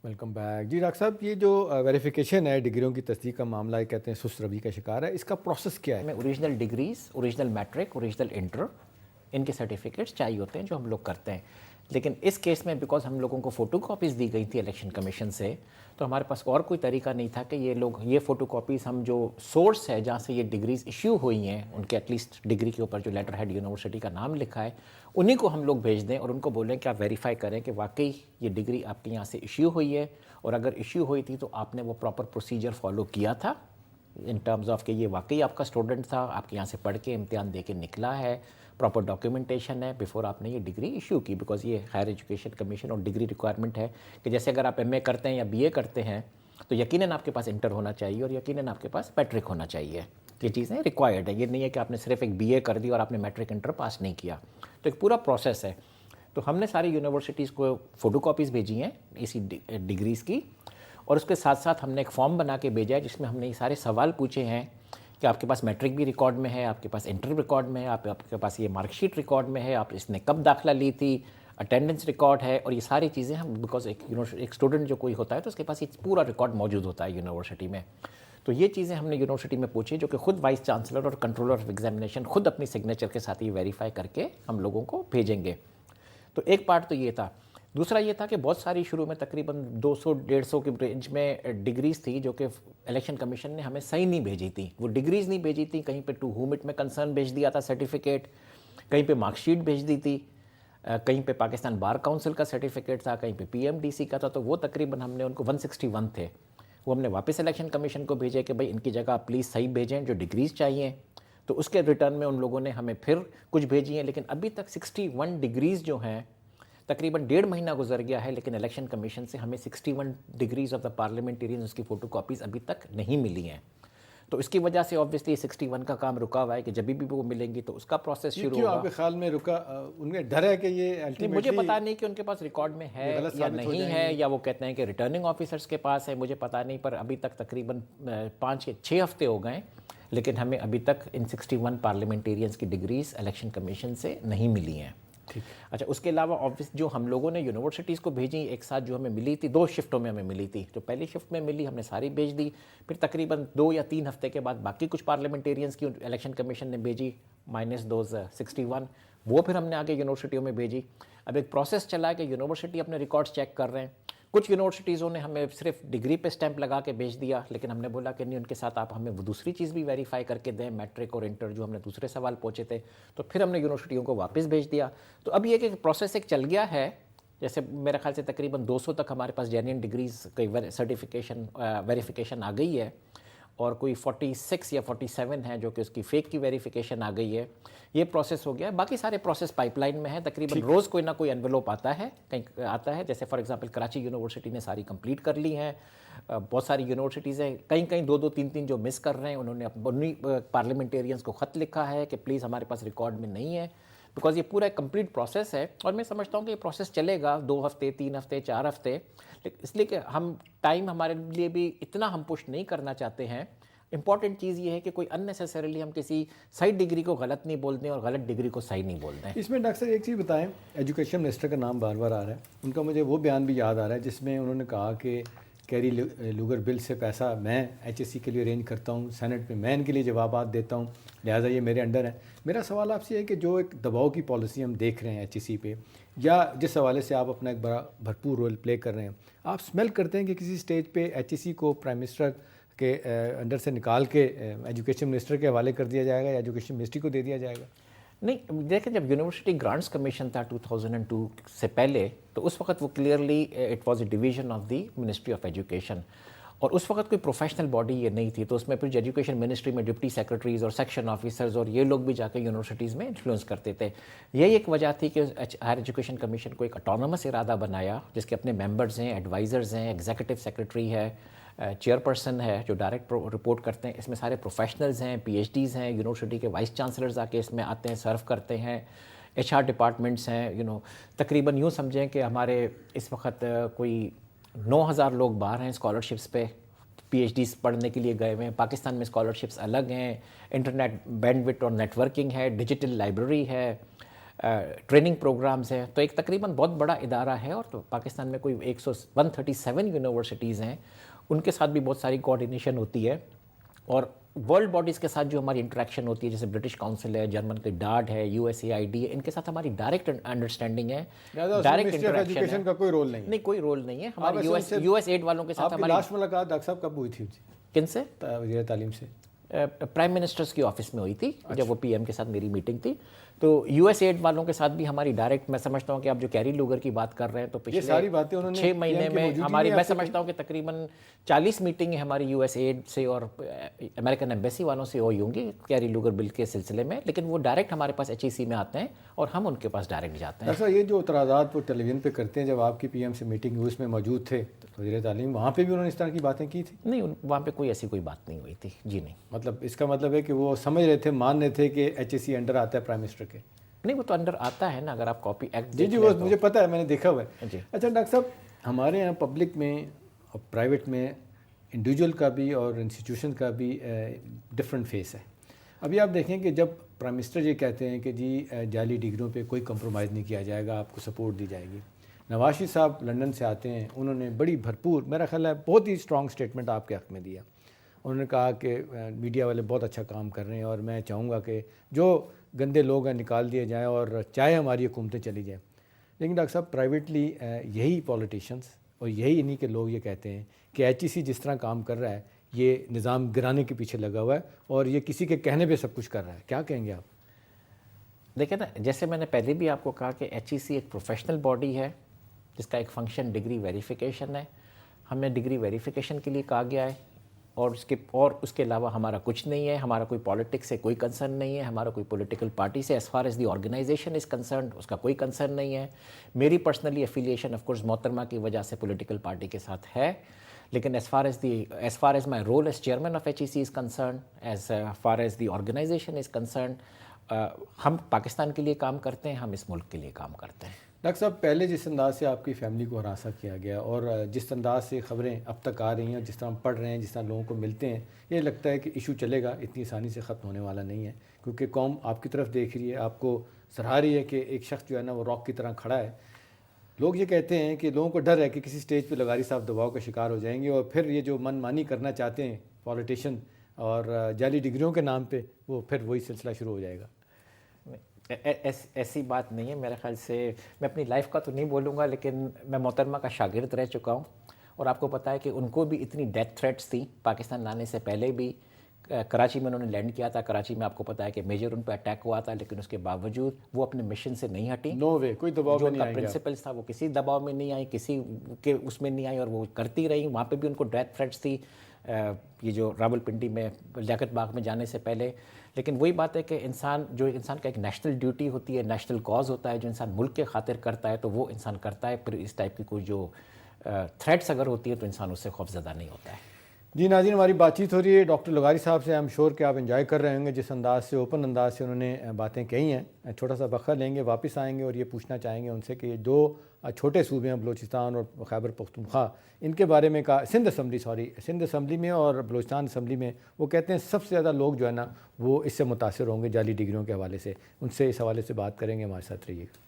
Welcome back جی doctor صاحب، یہ جو ویریفیکیشن ہے ڈگریوں کی تصدیق کا معاملہ ہے، کہتے ہیں سست روی کا شکار ہے، اس کا پروسیس کیا ہے؟ میں original degrees, original matric, original inter, ان کے سرٹیفکیٹس چاہیے ہوتے ہیں جو ہم لوگ کرتے ہیں. لیکن اس کیس میں بیکاز ہم لوگوں کو فوٹو کاپیز دی گئی تھی الیکشن کمیشن سے، تو ہمارے پاس اور کوئی طریقہ نہیں تھا کہ یہ فوٹو کاپیز ہم جو سورس ہے جہاں سے یہ ڈگریز ایشو ہوئی ہیں، ان کے ایٹ لیسٹ ڈگری کے اوپر جو لیٹر ہیڈ یونیورسٹی کا نام لکھا ہے، انہیں کو ہم لوگ بھیج دیں اور ان کو بولیں کہ آپ ویریفائی کریں کہ واقعی یہ ڈگری آپ کے یہاں سے ایشو ہوئی ہے، اور اگر ایشو ہوئی تھی تو آپ نے وہ پراپر پروسیجر فالو کیا تھا ان ٹرمز آف کہ یہ واقعی آپ کا اسٹوڈنٹ تھا، آپ کے یہاں سے پڑھ کے امتحان دے کے نکلا ہے، پراپر ڈاکیومنٹیشن ہے بیفور آپ نے یہ ڈگری ایشو کی. بیکاز یہ ہائر ایجوکیشن کمیشن اور ڈگری ریکوائرمنٹ ہے کہ جیسے اگر آپ ایم اے کرتے ہیں یا بی اے کرتے ہیں تو یقیناً آپ کے پاس انٹر ہونا چاہیے اور یقیناً آپ کے پاس میٹرک ہونا چاہیے. یہ چیزیں ریکوائرڈ ہیں، یہ نہیں ہے کہ آپ نے صرف ایک بی اے کر دی اور آپ نے میٹرک انٹر پاس نہیں کیا. تو ایک پورا پروسیس ہے. تو ہم نے ساری یونیورسٹیز کو فوٹو کاپیز بھیجی ہیں اسی ڈگریز کی، اور اس کے ساتھ ساتھ ہم نے ایک فارم بنا کے بھیجا ہے جس میں ہم نے یہ سارے سوال پوچھے ہیں کہ آپ کے پاس میٹرک بھی ریکارڈ میں ہے، آپ کے پاس انٹر ریکارڈ میں ہے، آپ کے پاس یہ مارک شیٹ ریکارڈ میں ہے، آپ اس نے کب داخلہ لی تھی، اٹینڈنس ریکارڈ ہے، اور یہ ساری چیزیں ہم بیکاز ایک اسٹوڈنٹ جو کوئی ہوتا ہے تو اس کے پاس یہ پورا ریکارڈ موجود ہوتا ہے یونیورسٹی میں. تو یہ چیزیں ہم نے یونیورسٹی میں پوچھی جو کہ خود وائس چانسلر اور کنٹرولر آف ایگزامینیشن خود اپنی سگنیچر کے ساتھ یہ ویریفائی کر کے ہم لوگوں کو بھیجیں گے. تو ایک پارٹ تو یہ تھا. دوسرا یہ تھا کہ بہت ساری شروع میں تقریباً 200-150 کی رینج میں ڈگریز تھی جو کہ الیکشن کمیشن نے ہمیں صحیح نہیں بھیجی تھی. وہ ڈگریز نہیں بھیجی تھی، کہیں پہ ٹو ہوم اٹ میں کنسرن بھیج دیا تھا سرٹیفکیٹ، کہیں پہ مارک شیٹ بھیج دی تھی، کہیں پہ پاکستان بار کونسل کا سرٹیفکیٹ تھا، کہیں پہ پی ایم ڈی سی کا تھا. تو وہ تقریباً ہم نے ان کو 161 تھے، وہ ہم نے واپس الیکشن کمیشن کو بھیجے کہ بھائی ان کی جگہ آپ پلیز صحیح بھیجیں جو ڈگریز چاہیے. تو اس کے ریٹرن میں ان لوگوں نے ہمیں پھر کچھ بھیجی ہیں، لیکن ابھی تک 61 ڈگریز جو ہیں تقریباً 1.5 مہینہ گزر گیا ہے، لیکن الیکشن کمیشن سے ہمیں 61 ڈگریز آف دا پارلیمنٹیرین اس کی فوٹو کاپیز ابھی تک نہیں ملی ہیں. تو اس کی وجہ سے آبویسلی 61 کا کام رکا ہوا ہے کہ جب بھی وہ ملیں گی تو اس کا پروسیس یہ شروع کیوں ہوگا. آپ کے خیال میں رکا؟ ان میں ڈر ہے کہ یہ نہیں، مجھے الٹیمیٹلی پتا نہیں کہ ان کے پاس ریکارڈ میں ہے غلط یا ثابت ہو نہیں جائیں ہے، گی؟ یا وہ کہتے ہیں کہ ریٹرننگ آفیسرز کے پاس ہے، مجھے پتا نہیں. پر ابھی تک تقریباً 5-6 ہفتے ہو گئے لیکن ہمیں ابھی تک ان 61 پارلیمنٹیرینز کی ڈگریز الیکشن کمیشن سے نہیں ملی ہیں. اچھا، اس کے علاوہ آبویس جو ہم لوگوں نے یونیورسٹیز کو بھیجی ایک ساتھ جو ہمیں ملی تھی 2 شفٹوں میں ہمیں ملی تھی. جو پہلی شفٹ میں ملی ہم نے ساری بھیج دی، پھر تقریباً 2 یا 3 ہفتے کے بعد باقی کچھ پارلیمنٹیرینز کی الیکشن کمیشن نے بھیجی مائنس دوز 61، وہ پھر ہم نے آگے یونیورسٹیوں میں بھیجی. اب ایک پروسیس چلا ہے کہ یونیورسٹی اپنے ریکارڈز چیک کر رہے ہیں. کچھ یونیورسٹیزوں نے ہمیں صرف ڈگری پہ اسٹیمپ لگا کے بھیج دیا، لیکن ہم نے بولا کہ نہیں، ان کے ساتھ آپ ہمیں وہ دوسری چیز بھی ویریفائی کر کے دیں، میٹرک اور انٹر جو ہم نے دوسرے سوال پوچھے تھے. تو پھر ہم نے یونیورسٹیوں کو واپس بھیج دیا. تو اب یہ کہ پروسیس ایک چل گیا ہے. جیسے میرے خیال سے تقریباً 200 تک ہمارے پاس جینین ڈگریز کی سرٹیفکیشن ویریفیکیشن آ گئی ہے، اور کوئی 46 یا 47 ہے جو کہ اس کی فیک کی ویریفیکیشن آ گئی ہے. یہ پروسیس ہو گیا ہے. باقی سارے پروسیس پائپ لائن میں ہیں. تقریباً روز کوئی نہ کوئی انویلوپ آتا ہے، کہیں آتا ہے. جیسے فار ایگزامپل کراچی یونیورسٹی نے ساری کمپلیٹ کر لی ہیں. بہت ساری یونیورسٹیز ہیں، کہیں 2-3 جو مس کر رہے ہیں، انہوں نے اپنی پارلیمنٹیرینز کو خط لکھا ہے کہ پلیز ہمارے پاس ریکارڈ میں نہیں ہے. بیکاز یہ پورا ایک کمپلیٹ پروسیس ہے، اور میں سمجھتا ہوں کہ یہ پروسیس چلے گا 2 ہفتے 3 ہفتے 4 ہفتے. اس لیے کہ ہم ٹائم ہمارے لیے بھی اتنا ہم پش نہیں کرنا چاہتے ہیں. امپورٹنٹ چیز یہ ہے کہ کوئی اننیسیسریلی ہم کسی صحیح ڈگری کو غلط نہیں بول دیں اور غلط ڈگری کو صحیح نہیں بول دیں. اس میں ڈاکٹر صاحب ایک چیز بتائیں، ایجوکیشن منسٹر کا نام بار بار آ رہا ہے، ان کا مجھے وہ بیان بھی یاد آ رہا ہے جس میں انہوں نے کہا کہ کیری لوگر بل سے پیسہ میں ایچ ایس سی کے لیے ارینج کرتا ہوں، سینٹ میں ان کے لیے جوابات دیتا ہوں، لہٰذا یہ میرے انڈر ہے. میرا سوال آپ سے ہے کہ جو ایک دباؤ کی پالیسی ہم دیکھ رہے ہیں ایچ ایس سی پہ، یا جس حوالے سے آپ اپنا ایک بڑا بھرپور رول پلے کر رہے ہیں، آپ سمیل کرتے ہیں کہ کسی سٹیج پہ ایچ ایس سی کو پرائم منسٹر کے انڈر سے نکال کے ایجوکیشن منسٹر کے حوالے کر دیا جائے گا یا ایجوکیشن منسٹری کو دے دیا جائے گا؟ نہیں، دیکھیں جب یونیورسٹی گرانٹس کمیشن تھا 2002 سے پہلے، تو اس وقت وہ clearly it was a division of the ministry of education, اور اس وقت کوئی پروفیشنل باڈی یہ نہیں تھی. تو اس میں پھر ایجوکیشن منسٹری میں ڈپٹی سیکرٹریز اور سیکشن آفیسرز اور یہ لوگ بھی جا کے یونیورسٹیز میں انفلوئنس کرتے تھے. یہی ایک وجہ تھی کہ ہائر ایجوکیشن کمیشن کو ایک اٹانومس ارادہ بنایا جس کے اپنے ممبرز ہیں، ایڈوائزرز ہیں، ایگزیکٹو سیکرٹری ہے، چیئر پرسن ہے جو ڈائریکٹ رپورٹ کرتے ہیں. اس میں سارے پروفیشنلز ہیں، پی ایچ ڈیز ہیں، یونیورسٹی کے وائس چانسلرز آ کے اس میں آتے ہیں، سرو کرتے ہیں، ایچ آر ڈپارٹمنٹس ہیں. تقریباً یوں سمجھیں کہ ہمارے اس وقت کوئی 9,000 لوگ باہر ہیں اسکالرشپس پہ، پی ایچ ڈیز پڑھنے کے لیے گئے ہوئے ہیں. پاکستان میں اسکالرشپس الگ ہیں، انٹرنیٹ بینڈ وڈتھ اور نیٹ ورکنگ ہے، ڈیجیٹل لائبریری ہے، ٹریننگ پروگرامز ہیں. تو ایک تقریباً بہت بڑا ادارہ ہے, اور پاکستان میں کوئی 137 یونیورسٹیز ہیں, ان کے ساتھ بھی بہت ساری کوآرڈینیشن ہوتی ہے. اور ورلڈ باڈیز کے ساتھ جو ہماری انٹریکشن ہوتی ہے, جیسے برٹش کاؤنسل ہے, جرمن کے ڈاڈ ہے, USAID ہے, ان کے ساتھ ہماری ڈائریکٹ انڈرسٹینڈنگ ہے, ڈائریکٹ انٹریکشن کا کوئی رول نہیں. نہیں, کوئی رول نہیں ہے. ہمارے US8 والوں کے ساتھ ہماری لاسٹ ملاقات ڈاکٹر صاحب کب ہوئی تھی کن سے؟ وزیر تعلیم سے. پرائم منسٹرز کی آفس میں ہوئی تھی, جب وہ PM کے ساتھ میری میٹنگ تھی. تو US8 والوں کے ساتھ بھی ہماری ڈائریکٹ, میں سمجھتا ہوں کہ آپ جو کیری لوگر کی بات کر رہے ہیں, تو پچھلے ساری باتیں انہوں نے 6 مہینے میں ہماری, میں سمجھتا ہوں کہ تقریباً 40 میٹنگیں ہماری US8 سے اور امریکن ایمبیسی والوں سے ہوئی ہوں گی کیری لوگر بل کے سلسلے میں. لیکن وہ ڈائریکٹ ہمارے پاس HEC میں آتے ہیں اور ہم ان کے پاس ڈائریکٹ جاتے ہیں. ایسا یہ جو اعتراضات وہ ٹیلی ویژن پہ کرتے ہیں, جب آپ کی PM سے میٹنگ ہوئی اس میں موجود تھے وزیر تعلیم, وہاں پہ بھی انہوں نے اس طرح کی باتیں کی تھی؟ نہیں, وہاں پہ کوئی ایسی کوئی بات نہیں ہوئی تھی. جی نہیں. مطلب اس کا مطلب ہے کہ وہ سمجھ رہے تھے, مان رہے تھے کہ HEC انڈر آتا ہے پرائم منسٹر کے. نہیں, وہ تو انڈر آتا ہے نا, اگر آپ کاپی ایکٹ. جی وہ مجھے پتہ ہے, میں نے دیکھا ہوا ہے. جی. اچھا ڈاکٹر صاحب, ہمارے یہاں پبلک میں اور پرائیویٹ میں انڈیویجول کا بھی اور انسٹیٹیوشن کا بھی ڈفرینٹ فیس ہے. ابھی آپ دیکھیں کہ جب پرائم منسٹر یہ کہتے ہیں کہ جی جعلی ڈگریوں پہ کوئی کمپرومائز نہیں کیا جائے گا, آپ کو سپورٹ دی جائے گی. نواز شریف صاحب لنڈن سے آتے ہیں, انہوں نے بڑی بھرپور, میرا خیال ہے بہت ہی اسٹرانگ اسٹیٹمنٹ آپ کے حق میں دیا. انہوں نے کہا کہ میڈیا والے بہت اچھا کام کر رہے ہیں اور میں چاہوں گا کہ جو گندے لوگ ہیں نکال دیے جائیں اور چاہے ہماری حکومتیں چلی جائیں. لیکن ڈاکٹر صاحب پرائیویٹلی یہی پولیٹیشینس اور یہی انہی کے لوگ یہ کہتے ہیں کہ HEC جس طرح کام کر رہا ہے یہ نظام گرانے کے پیچھے لگا ہوا ہے اور یہ کسی کے کہنے پہ سب کچھ کر رہا ہے. کیا کہیں گے آپ؟ دیکھیں نا, جیسے میں نے پہلے بھی آپ کو کہا کہ HEC ایک پروفیشنل باڈی ہے جس کا ایک فنکشن ڈگری ویریفیکیشن ہے. ہمیں ڈگری ویریفیکیشن کے لیے کہا گیا ہے, اور اس کے علاوہ ہمارا کچھ نہیں ہے. ہمارا کوئی پالیٹکس سے کوئی کنسرن نہیں ہے, ہمارا کوئی پولیٹیکل پارٹی سے as far as the organization is concerned اس کا کوئی کنسرن نہیں ہے. میری پرسنلی افیلیشن آف کورس محترمہ کی وجہ سے پولیٹیکل پارٹی کے ساتھ ہے, لیکن as far as my role as chairman of HEC is concerned, as far as the organization is concerned, ہم پاکستان کے لیے کام کرتے ہیں, ہم اس ملک کے لیے کام کرتے ہیں. ڈاکٹر صاحب, پہلے جس انداز سے آپ کی فیملی کو ہراساں کیا گیا اور جس انداز سے خبریں اب تک آ رہی ہیں, جس طرح ہم پڑھ رہے ہیں, جس طرح لوگوں کو ملتے ہیں, یہ لگتا ہے کہ ایشو چلے گا, اتنی آسانی سے ختم ہونے والا نہیں ہے, کیونکہ قوم آپ کی طرف دیکھ رہی ہے, آپ کو سراہ رہی ہے کہ ایک شخص جو ہے نا وہ راک کی طرح کھڑا ہے. لوگ یہ کہتے ہیں کہ لوگوں کو ڈر ہے کہ کسی سٹیج پہ لغاری صاحب دباؤ کا شکار ہو جائیں گے اور پھر یہ جو من مانی کرنا چاہتے ہیں پولیٹیشین اور جعلی ڈگریوں کے نام پہ, وہ پھر وہی سلسلہ شروع ہو جائے گا. ایسی بات نہیں ہے میرے خیال سے. میں اپنی لائف کا تو نہیں بولوں گا, لیکن میں محترمہ کا شاگرد رہ چکا ہوں, اور آپ کو پتہ ہے کہ ان کو بھی اتنی ڈیتھ تھریٹس تھیں پاکستان لانے سے پہلے بھی. کراچی میں انہوں نے لینڈ کیا تھا, کراچی میں آپ کو پتہ ہے کہ میجر ان پہ اٹیک ہوا تھا, لیکن اس کے باوجود وہ اپنے مشن سے نہیں ہٹی. نو وے, کوئی دباؤ جو نہیں ان کا پرنسپلس تھا وہ کسی دباؤ میں نہیں آئی, کسی کے اس میں نہیں آئی, اور وہ کرتی رہی. وہاں پہ بھی ان کو ڈیتھ تھریٹس تھی, یہ جو راولپنڈی میں لیاقت باغ میں جانے سے پہلے. لیکن وہی بات ہے کہ انسان کا ایک نیشنل ڈیوٹی ہوتی ہے, نیشنل کاز ہوتا ہے, جو انسان ملک کے خاطر کرتا ہے تو وہ انسان کرتا ہے. پھر اس ٹائپ کی کوئی جو تھریٹس اگر ہوتی ہے تو انسان اس سے خوفزدہ نہیں ہوتا ہے. جی ناظرین, ہماری بات چیت ہو رہی ہے ڈاکٹر لغاری صاحب سے. ایم شور کہ آپ انجوائے کر رہے ہوں گے جس انداز سے, اوپن انداز سے انہوں نے باتیں کہی ہیں. چھوٹا سا وقفہ لیں گے, واپس آئیں گے اور یہ پوچھنا چاہیں گے ان سے کہ یہ دو چھوٹے صوبے ہیں بلوچستان اور خیبر پختونخوا, ان کے بارے میں کہا, سندھ اسمبلی میں اور بلوچستان اسمبلی میں, وہ کہتے ہیں سب سے زیادہ لوگ جو ہے نا وہ اس سے متاثر ہوں گے جعلی ڈگریوں کے حوالے سے. ان سے اس حوالے سے بات کریں گے, ہمارے ساتھ رہیے گا.